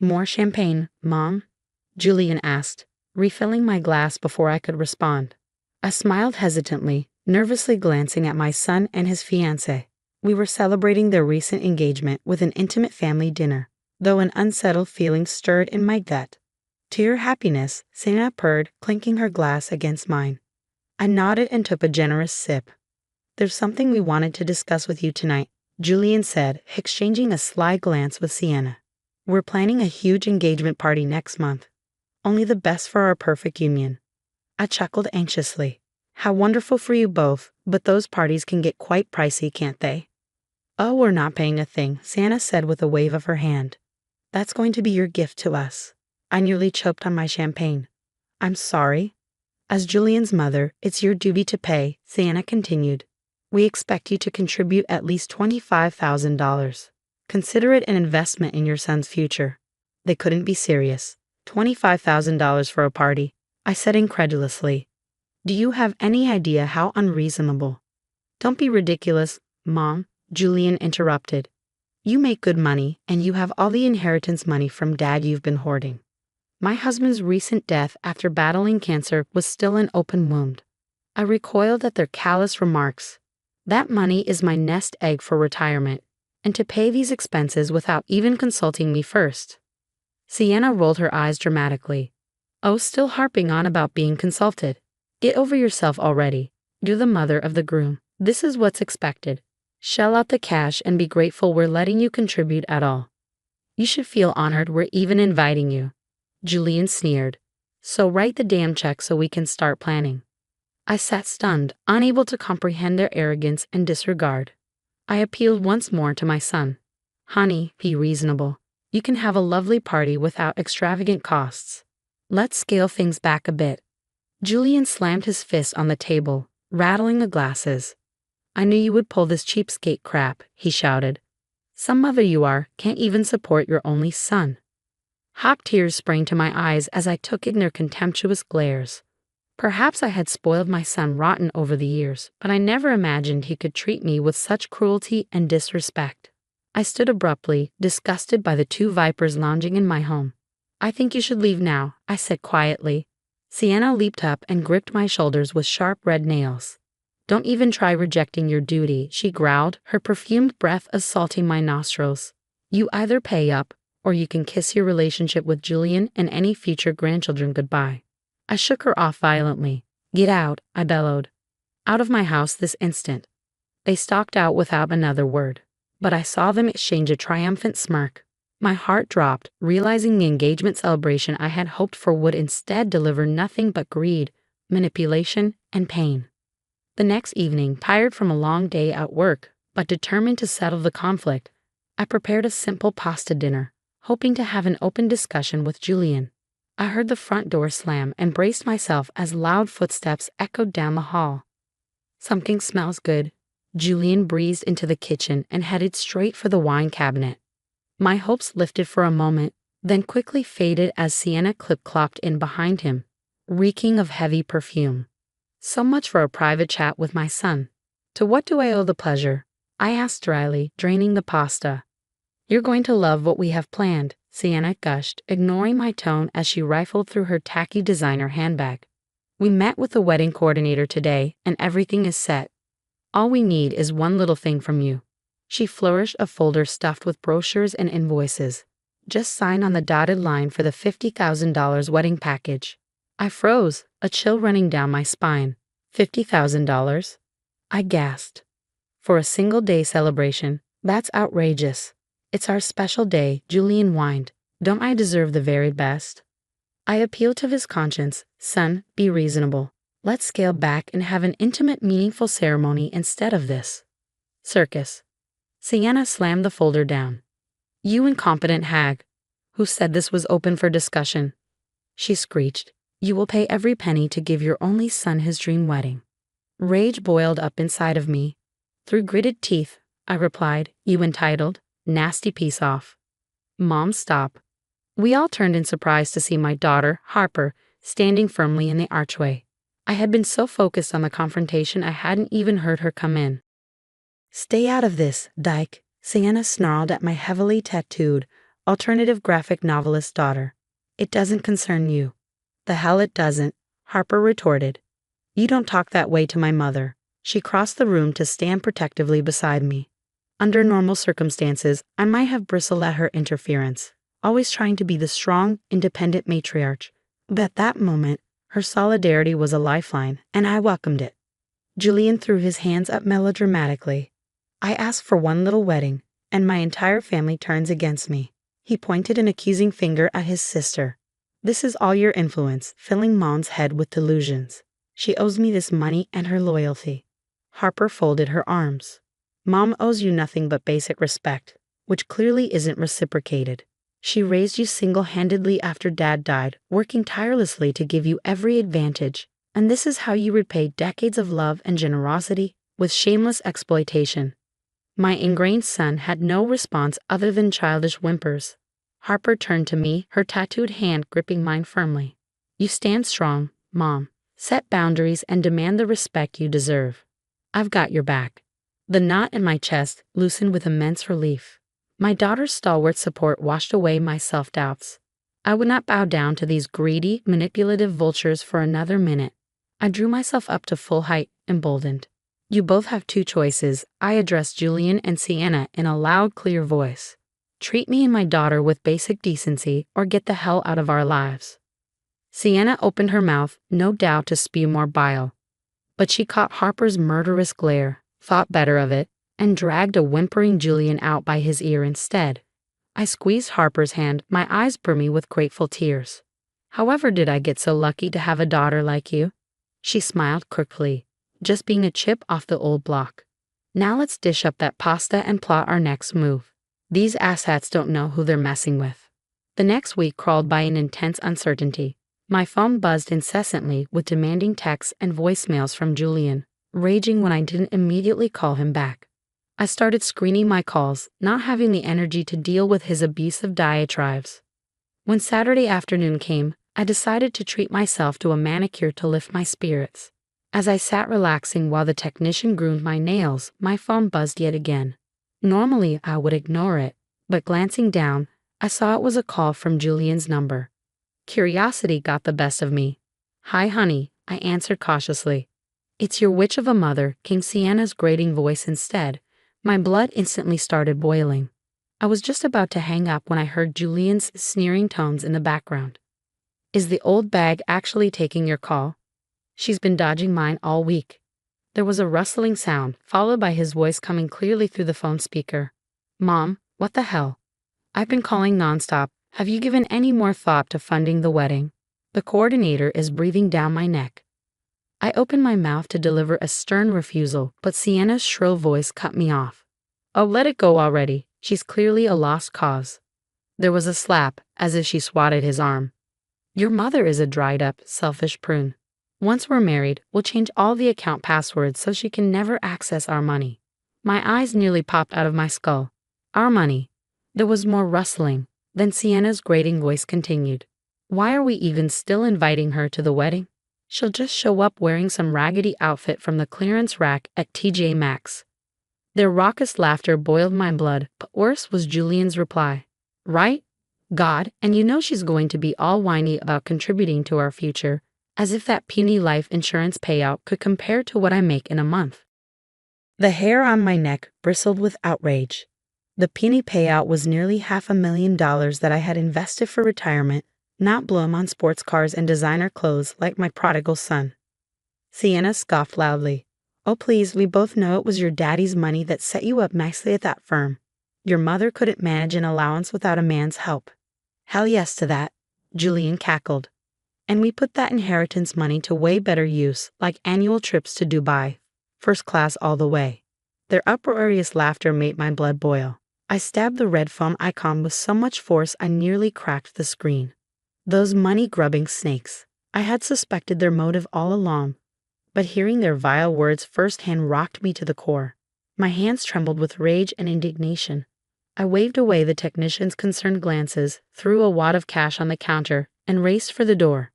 More champagne, Mom? Julian asked, refilling my glass before I could respond. I smiled hesitantly, nervously glancing at my son and his fiancée. We were celebrating their recent engagement with an intimate family dinner, though an unsettled feeling stirred in my gut. To your happiness, Sienna purred, clinking her glass against mine. I nodded and took a generous sip. There's something we wanted to discuss with you tonight, Julian said, exchanging a sly glance with Sienna. We're planning a huge engagement party next month. Only the best for our perfect union. I chuckled anxiously. How wonderful for you both, but those parties can get quite pricey, can't they? Oh, we're not paying a thing, Sienna said with a wave of her hand. That's going to be your gift to us. I nearly choked on my champagne. I'm sorry. As Julian's mother, it's your duty to pay, Sienna continued. We expect you to contribute at least $25,000. Consider it an investment in your son's future. They couldn't be serious. $25,000 for a party, I said incredulously. Do you have any idea how unreasonable? Don't be ridiculous, Mom, Julian interrupted. You make good money, and you have all the inheritance money from Dad you've been hoarding. My husband's recent death after battling cancer was still an open wound. I recoiled at their callous remarks. That money is my nest egg for retirement, and to pay these expenses without even consulting me first. Sienna rolled her eyes dramatically. Oh, still harping on about being consulted. Get over yourself already. You're the mother of the groom. This is what's expected. Shell out the cash and be grateful we're letting you contribute at all. You should feel honored we're even inviting you. Julian sneered. So write the damn check so we can start planning. I sat stunned, unable to comprehend their arrogance and disregard. I appealed once more to my son. Honey, be reasonable. You can have a lovely party without extravagant costs. Let's scale things back a bit. Julian slammed his fist on the table, rattling the glasses. I knew you would pull this cheapskate crap, he shouted. Some mother you are, can't even support your only son. Hot tears sprang to my eyes as I took in their contemptuous glares. Perhaps I had spoiled my son rotten over the years, but I never imagined he could treat me with such cruelty and disrespect. I stood abruptly, disgusted by the two vipers lounging in my home. I think you should leave now, I said quietly. Sienna leaped up and gripped my shoulders with sharp red nails. Don't even try rejecting your duty, she growled, her perfumed breath assaulting my nostrils. You either pay up, or you can kiss your relationship with Julian and any future grandchildren goodbye. I shook her off violently. Get out, I bellowed. Out of my house this instant. They stalked out without another word, but I saw them exchange a triumphant smirk. My heart dropped, realizing the engagement celebration I had hoped for would instead deliver nothing but greed, manipulation, and pain. The next evening, tired from a long day at work, but determined to settle the conflict, I prepared a simple pasta dinner, hoping to have an open discussion with Julian. I heard the front door slam and braced myself as loud footsteps echoed down the hall. Something smells good. Julian breezed into the kitchen and headed straight for the wine cabinet. My hopes lifted for a moment, then quickly faded as Sienna clip-clopped in behind him, reeking of heavy perfume. So much for a private chat with my son. To what do I owe the pleasure? I asked dryly, draining the pasta. You're going to love what we have planned, Sienna gushed, ignoring my tone as she rifled through her tacky designer handbag. We met with the wedding coordinator today, and everything is set. All we need is one little thing from you. She flourished a folder stuffed with brochures and invoices. Just sign on the dotted line for the $50,000 wedding package. I froze, a chill running down my spine. $50,000? I gasped. For a single-day celebration, that's outrageous. It's our special day, Julian whined. Don't I deserve the very best? I appealed to his conscience. Son, be reasonable. Let's scale back and have an intimate, meaningful ceremony instead of this circus. Sienna slammed the folder down. You incompetent hag. Who said this was open for discussion? She screeched. You will pay every penny to give your only son his dream wedding. Rage boiled up inside of me. Through gritted teeth, I replied, you entitled, nasty piece off. Mom, stop. We all turned in surprise to see my daughter, Harper, standing firmly in the archway. I had been so focused on the confrontation I hadn't even heard her come in. Stay out of this, dyke, Sienna snarled at my heavily tattooed, alternative graphic novelist's daughter. It doesn't concern you. The hell it doesn't, Harper retorted. You don't talk that way to my mother. She crossed the room to stand protectively beside me. Under normal circumstances, I might have bristled at her interference, always trying to be the strong, independent matriarch. But at that moment, her solidarity was a lifeline, and I welcomed it. Julian threw his hands up melodramatically. I asked for one little wedding, and my entire family turns against me. He pointed an accusing finger at his sister. This is all your influence, filling Mom's head with delusions. She owes me this money and her loyalty. Harper folded her arms. Mom owes you nothing but basic respect, which clearly isn't reciprocated. She raised you single-handedly after Dad died, working tirelessly to give you every advantage. And this is how you repay decades of love and generosity, with shameless exploitation. My ingrained son had no response other than childish whimpers. Harper turned to me, her tattooed hand gripping mine firmly. You stand strong, Mom. Set boundaries and demand the respect you deserve. I've got your back. The knot in my chest loosened with immense relief. My daughter's stalwart support washed away my self-doubts. I would not bow down to these greedy, manipulative vultures for another minute. I drew myself up to full height, emboldened. You both have two choices, I addressed Julian and Sienna in a loud, clear voice. Treat me and my daughter with basic decency, or get the hell out of our lives. Sienna opened her mouth, no doubt to spew more bile. But she caught Harper's murderous glare, thought better of it, and dragged a whimpering Julian out by his ear instead. I squeezed Harper's hand, my eyes brimming with grateful tears. However did I get so lucky to have a daughter like you? She smiled crookedly, just being a chip off the old block. Now let's dish up that pasta and plot our next move. These asshats don't know who they're messing with. The next week crawled by in intense uncertainty. My phone buzzed incessantly with demanding texts and voicemails from Julian, raging when I didn't immediately call him back. I started screening my calls, not having the energy to deal with his abusive diatribes. When Saturday afternoon came, I decided to treat myself to a manicure to lift my spirits. As I sat relaxing while the technician groomed my nails, my phone buzzed yet again. Normally, I would ignore it, but glancing down, I saw it was a call from Julian's number. Curiosity got the best of me. Hi, honey, I answered cautiously. It's your witch of a mother, came Sienna's grating voice instead. My blood instantly started boiling. I was just about to hang up when I heard Julian's sneering tones in the background. Is the old bag actually taking your call? She's been dodging mine all week. There was a rustling sound, followed by his voice coming clearly through the phone speaker. Mom, what the hell? I've been calling nonstop. Have you given any more thought to funding the wedding? The coordinator is breathing down my neck. I opened my mouth to deliver a stern refusal, but Sienna's shrill voice cut me off. Oh, let it go already. She's clearly a lost cause. There was a slap, as if she swatted his arm. Your mother is a dried-up, selfish prune. Once we're married, we'll change all the account passwords so she can never access our money. My eyes nearly popped out of my skull. Our money. There was more rustling. Then Sienna's grating voice continued. Why are we even still inviting her to the wedding? She'll just show up wearing some raggedy outfit from the clearance rack at TJ Maxx. Their raucous laughter boiled my blood, but worse was Julian's reply. Right? God, and you know she's going to be all whiny about contributing to our future, as if that puny life insurance payout could compare to what I make in a month. The hair on my neck bristled with outrage. The puny payout was nearly $500,000 that I had invested for retirement, not blown on sports cars and designer clothes like my prodigal son. Sienna scoffed loudly. Oh please, we both know it was your daddy's money that set you up nicely at that firm. Your mother couldn't manage an allowance without a man's help. Hell yes to that, Julian cackled. And we put that inheritance money to way better use, like annual trips to Dubai, first class all the way. Their uproarious laughter made my blood boil. I stabbed the red foam icon with so much force I nearly cracked the screen. Those money-grubbing snakes. I had suspected their motive all along, but hearing their vile words firsthand rocked me to the core. My hands trembled with rage and indignation. I waved away the technician's concerned glances, threw a wad of cash on the counter, and raced for the door.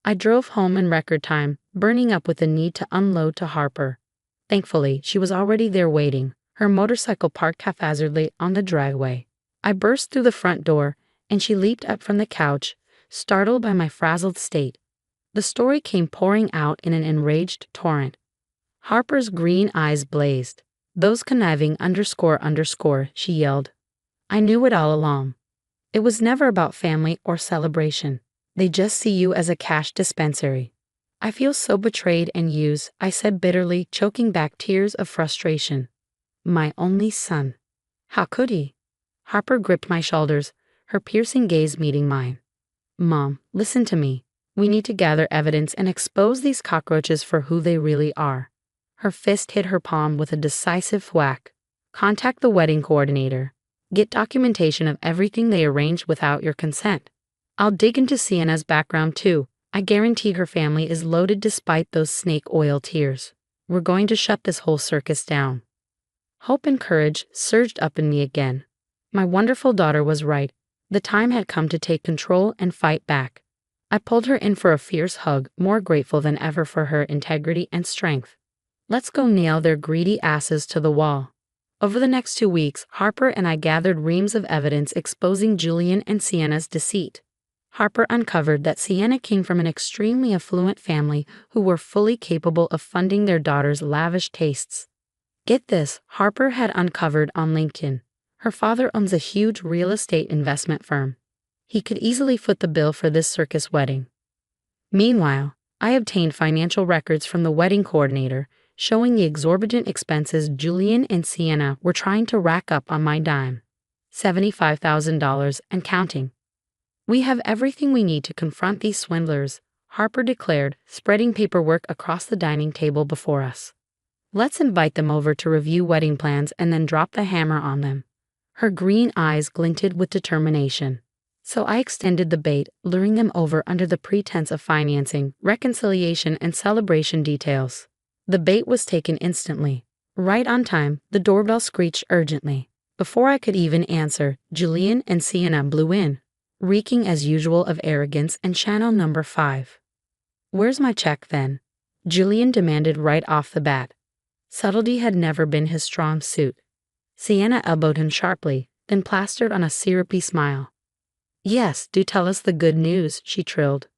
I drove home in record time, burning up with the need to unload to Harper. Thankfully, she was already there waiting, her motorcycle parked haphazardly on the driveway. I burst through the front door, and she leaped up from the couch, startled by my frazzled state. The story came pouring out in an enraged torrent. Harper's green eyes blazed. "Those conniving ___," she yelled. "I knew it all along. It was never about family or celebration. They just see you as a cash dispensary." "I feel so betrayed and used," I said bitterly, choking back tears of frustration. "My only son. How could he?" Harper gripped my shoulders, her piercing gaze meeting mine. "Mom, listen to me. We need to gather evidence and expose these cockroaches for who they really are." Her fist hit her palm with a decisive whack. "Contact the wedding coordinator. Get documentation of everything they arranged without your consent. I'll dig into Sienna's background too. I guarantee her family is loaded despite those snake oil tears. We're going to shut this whole circus down." Hope and courage surged up in me again. My wonderful daughter was right. The time had come to take control and fight back. I pulled her in for a fierce hug, more grateful than ever for her integrity and strength. "Let's go nail their greedy asses to the wall." Over the next 2 weeks, Harper and I gathered reams of evidence exposing Julian and Sienna's deceit. Harper uncovered that Sienna came from an extremely affluent family who were fully capable of funding their daughter's lavish tastes. Get this, Harper had uncovered on LinkedIn. Her father owns a huge real estate investment firm. He could easily foot the bill for this circus wedding. Meanwhile, I obtained financial records from the wedding coordinator showing the exorbitant expenses Julian and Sienna were trying to rack up on my dime. $75,000 and counting. "We have everything we need to confront these swindlers," Harper declared, spreading paperwork across the dining table before us. "Let's invite them over to review wedding plans and then drop the hammer on them." Her green eyes glinted with determination. So I extended the bait, luring them over under the pretense of financing, reconciliation, and celebration details. The bait was taken instantly. Right on time, the doorbell screeched urgently. Before I could even answer, Julian and Sienna blew in, reeking as usual of arrogance and channel number 5. "Where's my check then?" Julian demanded right off the bat. Subtlety had never been his strong suit. Sienna elbowed him sharply, then plastered on a syrupy smile. "Yes, do tell us the good news," she trilled.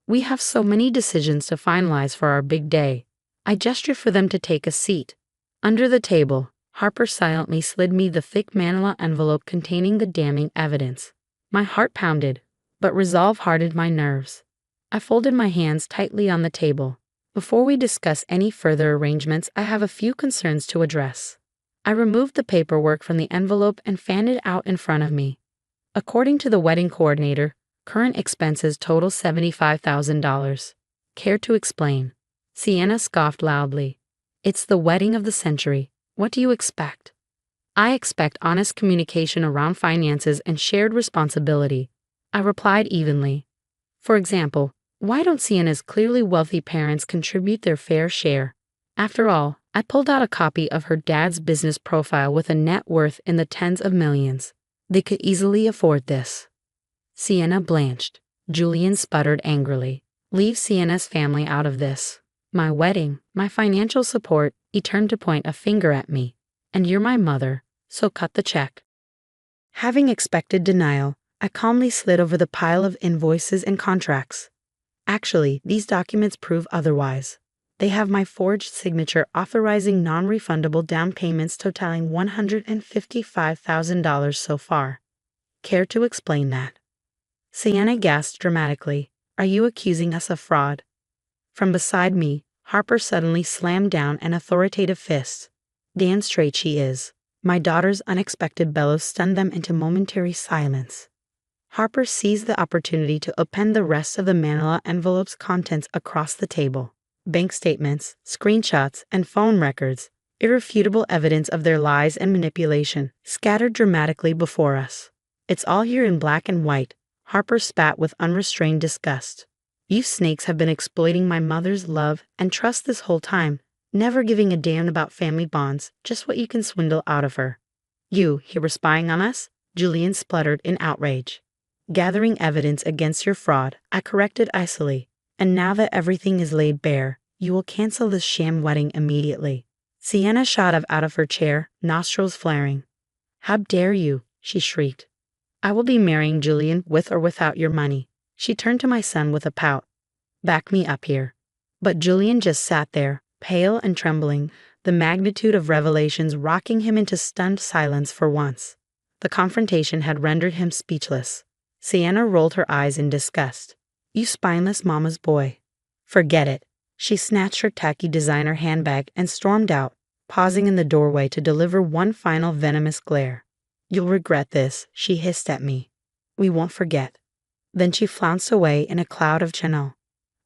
"We have so many decisions to finalize for our big day." I gestured for them to take a seat. Under the table, Harper silently slid me the thick manila envelope containing the damning evidence. My heart pounded, but resolve hardened my nerves. I folded my hands tightly on the table. "Before we discuss any further arrangements, I have a few concerns to address." I removed the paperwork from the envelope and fanned it out in front of me. According to the wedding coordinator, current expenses total $75,000. Care to explain? Sienna scoffed loudly. "It's the wedding of the century. What do you expect?" "I expect honest communication around finances and shared responsibility," I replied evenly. "For example, why don't Sienna's clearly wealthy parents contribute their fair share? After all, I pulled out a copy of her dad's business profile with a net worth in the tens of millions. They could easily afford this." Sienna blanched. Julian sputtered angrily. "Leave Sienna's family out of this. My wedding, my financial support," he turned to point a finger at me. "And you're my mother, so cut the check." Having expected denial, I calmly slid over the pile of invoices and contracts. "Actually, these documents prove otherwise. They have my forged signature authorizing non-refundable down payments totaling $155,000 so far. Care to explain that?" Sienna gasped dramatically. "Are you accusing us of fraud?" From beside me, Harper suddenly slammed down an authoritative fist. "Damn straight she is." My daughter's unexpected bellows stunned them into momentary silence. Harper seized the opportunity to append the rest of the manila envelope's contents across the table. Bank statements, screenshots, and phone records, irrefutable evidence of their lies and manipulation, scattered dramatically before us. "It's all here in black and white," Harper spat with unrestrained disgust. "You snakes have been exploiting my mother's love and trust this whole time, never giving a damn about family bonds, just what you can swindle out of her." "You here were spying on us?" Julian spluttered in outrage. "Gathering evidence against your fraud," I corrected icily. "And now that everything is laid bare, you will cancel this sham wedding immediately." Sienna shot up out of her chair, nostrils flaring. "How dare you?" she shrieked. I will be marrying Julian with or without your money. She turned to my son with a pout. Back me up here. But Julian just sat there, pale and trembling, the magnitude of revelations rocking him into stunned silence for once. The confrontation had rendered him speechless. Sienna rolled her eyes in disgust. You spineless mama's boy. Forget it. She snatched her tacky designer handbag and stormed out, pausing in the doorway to deliver one final venomous glare. You'll regret this, she hissed at me. We won't forget. Then she flounced away in a cloud of Chanel.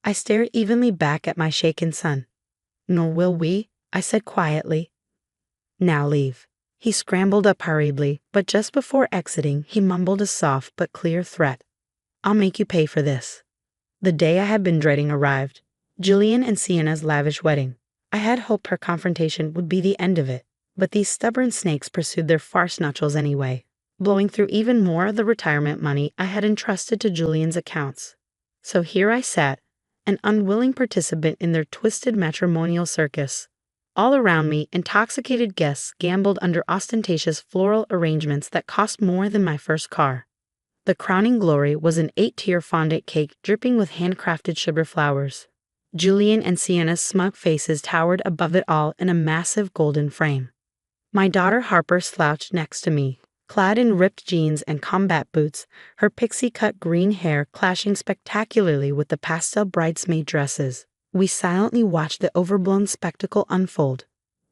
I stared evenly back at my shaken son. Nor will we, I said quietly. Now leave. He scrambled up hurriedly, but just before exiting, he mumbled a soft but clear threat. I'll make you pay for this. The day I had been dreading arrived. Julian and Sienna's lavish wedding. I had hoped her confrontation would be the end of it, but these stubborn snakes pursued their farce nuptials anyway, blowing through even more of the retirement money I had entrusted to Julian's accounts. So here I sat, an unwilling participant in their twisted matrimonial circus. All around me, intoxicated guests gambled under ostentatious floral arrangements that cost more than my first car. The crowning glory was an 8-tier fondant cake dripping with handcrafted sugar flowers. Julian and Sienna's smug faces towered above it all in a massive golden frame. My daughter Harper slouched next to me, clad in ripped jeans and combat boots, her pixie-cut green hair clashing spectacularly with the pastel bridesmaid dresses. We silently watched the overblown spectacle unfold,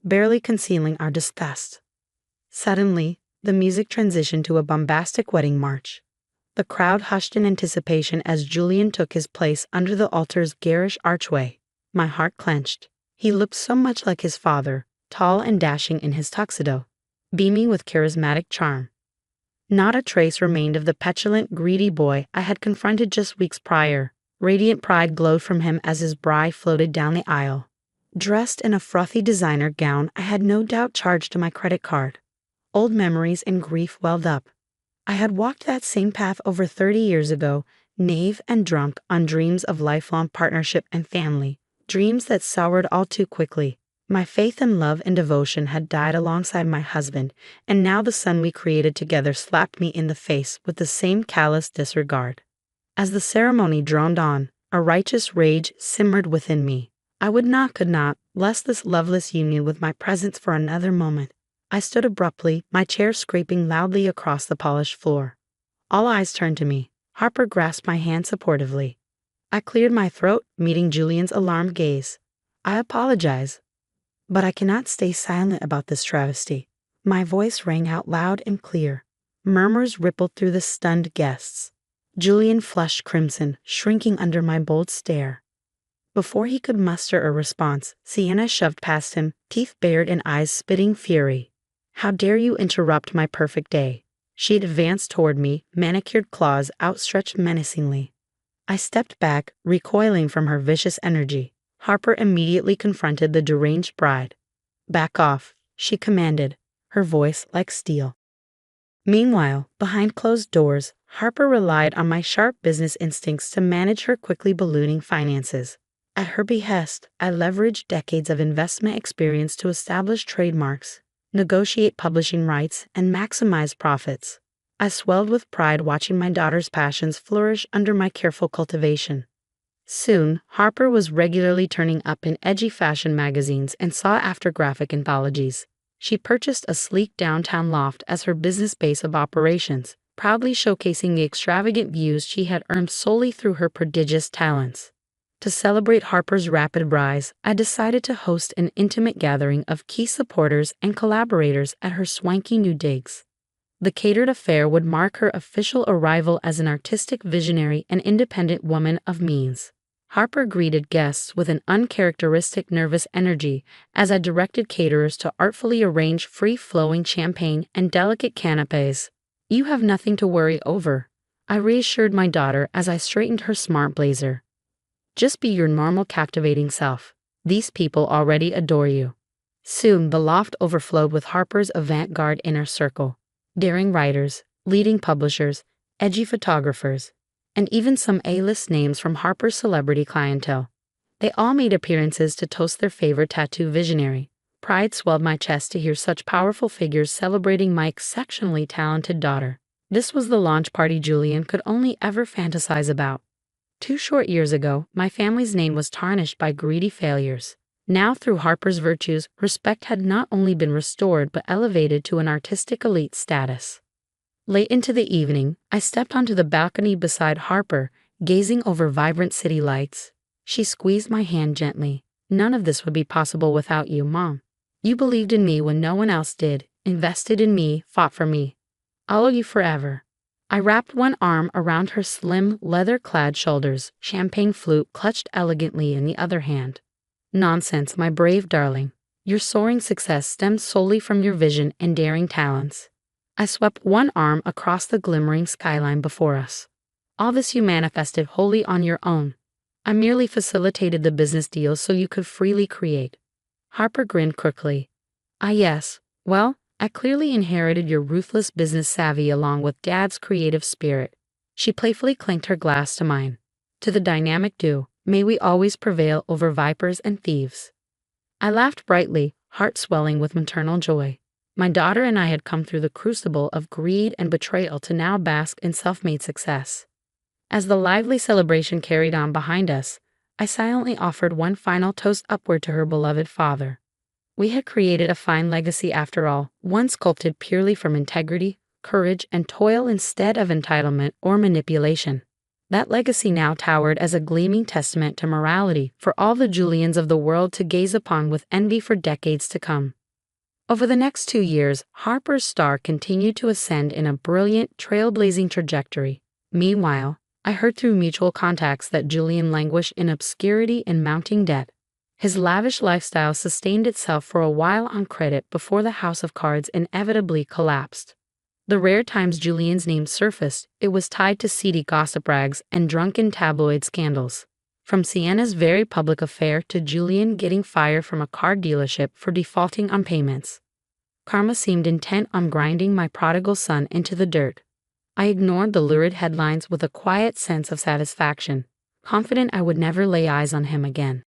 barely concealing our disgust. Suddenly, the music transitioned to a bombastic wedding march. The crowd hushed in anticipation as Julian took his place under the altar's garish archway. My heart clenched. He looked so much like his father, tall and dashing in his tuxedo, beaming with charismatic charm. Not a trace remained of the petulant, greedy boy I had confronted just weeks prior. Radiant pride glowed from him as his bride floated down the aisle. Dressed in a frothy designer gown I had no doubt charged to my credit card. Old memories and grief welled up. I had walked that same path over 30 years ago, naive and drunk on dreams of lifelong partnership and family, dreams that soured all too quickly. My faith and love and devotion had died alongside my husband, and now the son we created together slapped me in the face with the same callous disregard. As the ceremony droned on, a righteous rage simmered within me. I could not, bless this loveless union with my presence for another moment. I stood abruptly, my chair scraping loudly across the polished floor. All eyes turned to me. Harper grasped my hand supportively. I cleared my throat, meeting Julian's alarmed gaze. I apologize, but I cannot stay silent about this travesty. My voice rang out loud and clear. Murmurs rippled through the stunned guests. Julian flushed crimson, shrinking under my bold stare. Before he could muster a response, Sienna shoved past him, teeth bared and eyes spitting fury. How dare you interrupt my perfect day? She advanced toward me, manicured claws outstretched menacingly. I stepped back, recoiling from her vicious energy. Harper immediately confronted the deranged bride. Back off, she commanded, her voice like steel. Meanwhile, behind closed doors, Harper relied on my sharp business instincts to manage her quickly ballooning finances. At her behest, I leveraged decades of investment experience to establish trademarks, negotiate publishing rights, and maximize profits. I swelled with pride watching my daughter's passions flourish under my careful cultivation. Soon, Harper was regularly turning up in edgy fashion magazines and sought-after graphic anthologies. She purchased a sleek downtown loft as her business base of operations, proudly showcasing the extravagant views she had earned solely through her prodigious talents. To celebrate Harper's rapid rise, I decided to host an intimate gathering of key supporters and collaborators at her swanky new digs. The catered affair would mark her official arrival as an artistic visionary and independent woman of means. Harper greeted guests with an uncharacteristic nervous energy as I directed caterers to artfully arrange free-flowing champagne and delicate canapes. You have nothing to worry over, I reassured my daughter as I straightened her smart blazer. Just be your normal captivating self. These people already adore you. Soon the loft overflowed with Harper's avant-garde inner circle. Daring writers, leading publishers, edgy photographers, and even some A-list names from Harper's celebrity clientele. They all made appearances to toast their favorite tattoo visionary. Pride swelled my chest to hear such powerful figures celebrating my exceptionally talented daughter. This was the launch party Julian could only ever fantasize about. 2 short years ago, my family's name was tarnished by greedy failures. Now, through Harper's virtues, respect had not only been restored but elevated to an artistic elite status. Late into the evening, I stepped onto the balcony beside Harper, gazing over vibrant city lights. She squeezed my hand gently. "None of this would be possible without you, Mom. You believed in me when no one else did, invested in me, fought for me. I'll owe you forever." I wrapped one arm around her slim, leather-clad shoulders, champagne flute clutched elegantly in the other hand. "Nonsense, my brave darling. Your soaring success stems solely from your vision and daring talents." I swept one arm across the glimmering skyline before us. "All this you manifested wholly on your own. I merely facilitated the business deals so you could freely create." Harper grinned quickly. "Ah, yes. Well, I clearly inherited your ruthless business savvy along with Dad's creative spirit." She playfully clinked her glass to mine. "To the dynamic duo, may we always prevail over vipers and thieves." I laughed brightly, heart swelling with maternal joy. My daughter and I had come through the crucible of greed and betrayal to now bask in self-made success. As the lively celebration carried on behind us, I silently offered one final toast upward to her beloved father. We had created a fine legacy after all, one sculpted purely from integrity, courage, and toil instead of entitlement or manipulation. That legacy now towered as a gleaming testament to morality for all the Julians of the world to gaze upon with envy for decades to come. Over the next 2 years, Harper's star continued to ascend in a brilliant, trailblazing trajectory. Meanwhile, I heard through mutual contacts that Julian languished in obscurity and mounting debt. His lavish lifestyle sustained itself for a while on credit before the house of cards inevitably collapsed. The rare times Julian's name surfaced, it was tied to seedy gossip rags and drunken tabloid scandals. From Sienna's very public affair to Julian getting fired from a car dealership for defaulting on payments. Karma seemed intent on grinding my prodigal son into the dirt. I ignored the lurid headlines with a quiet sense of satisfaction, confident I would never lay eyes on him again.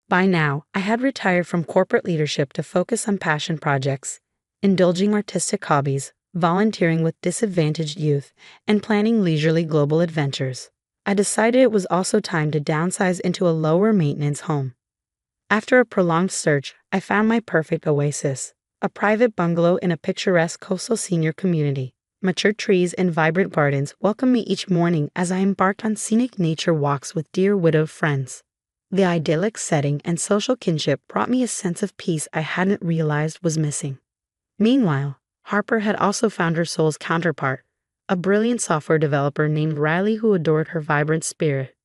By now, I had retired from corporate leadership to focus on passion projects, indulging artistic hobbies, volunteering with disadvantaged youth, and planning leisurely global adventures. I decided it was also time to downsize into a lower-maintenance home. After a prolonged search, I found my perfect oasis, a private bungalow in a picturesque coastal senior community. Mature trees and vibrant gardens welcomed me each morning as I embarked on scenic nature walks with dear widowed friends. The idyllic setting and social kinship brought me a sense of peace I hadn't realized was missing. Meanwhile, Harper had also found her soul's counterpart, a brilliant software developer named Riley who adored her vibrant spirit.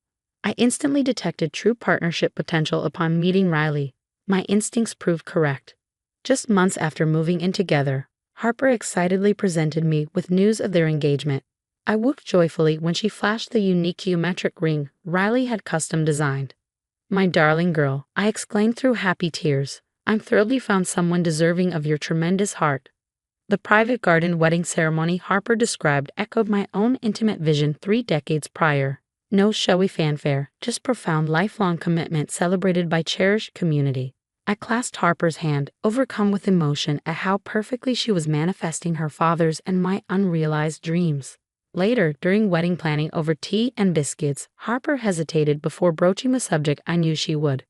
I instantly detected true partnership potential upon meeting Riley. My instincts proved correct. Just months after moving in together, Harper excitedly presented me with news of their engagement. I whooped joyfully when she flashed the unique geometric ring Riley had custom designed. "My darling girl," I exclaimed through happy tears, "I'm thrilled you found someone deserving of your tremendous heart." The private garden wedding ceremony Harper described echoed my own intimate vision 3 decades prior. No showy fanfare, just profound lifelong commitment celebrated by cherished community. I clasped Harper's hand, overcome with emotion at how perfectly she was manifesting her father's and my unrealized dreams. Later, during wedding planning over tea and biscuits, Harper hesitated before broaching the subject I knew she would.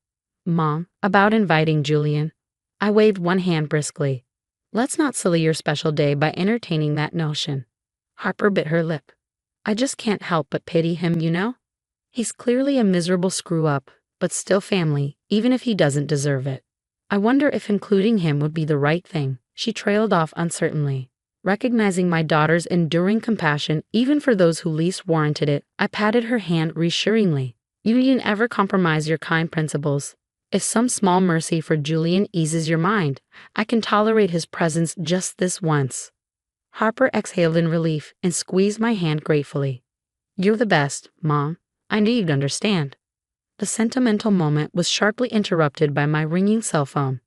"Mom, about inviting Julian." I waved one hand briskly. "Let's not sully your special day by entertaining that notion." Harper bit her lip. "I just can't help but pity him, you know? He's clearly a miserable screw-up, but still family, even if he doesn't deserve it. I wonder if including him would be the right thing." She trailed off uncertainly. Recognizing my daughter's enduring compassion even for those who least warranted it, I patted her hand reassuringly. "You needn't ever compromise your kind principles. If some small mercy for Julian eases your mind, I can tolerate his presence just this once." Harper exhaled in relief and squeezed my hand gratefully. "You're the best, Mom. I knew you'd understand." The sentimental moment was sharply interrupted by my ringing cell phone.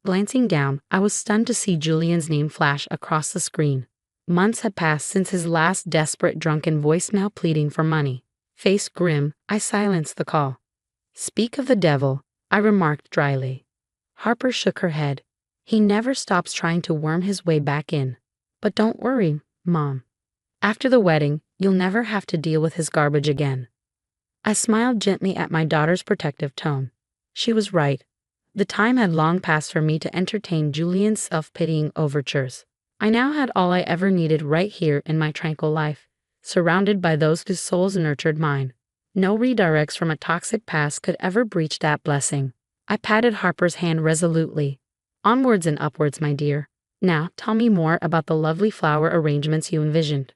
Glancing down, I was stunned to see Julian's name flash across the screen. Months had passed since his last desperate drunken voicemail pleading for money. Face grim, I silenced the call. "Speak of the devil," I remarked dryly. Harper shook her head. "He never stops trying to worm his way back in. But don't worry, Mom. After the wedding, you'll never have to deal with his garbage again. I smiled gently at my daughter's protective tone. She was right. The time had long passed for me to entertain Julian's self-pitying overtures. I now had all I ever needed right here in my tranquil life, surrounded by those whose souls nurtured mine. No redirects from a toxic past could ever breach that blessing. I patted Harper's hand resolutely. Onwards and upwards, my dear. Now, tell me more about the lovely flower arrangements you envisioned.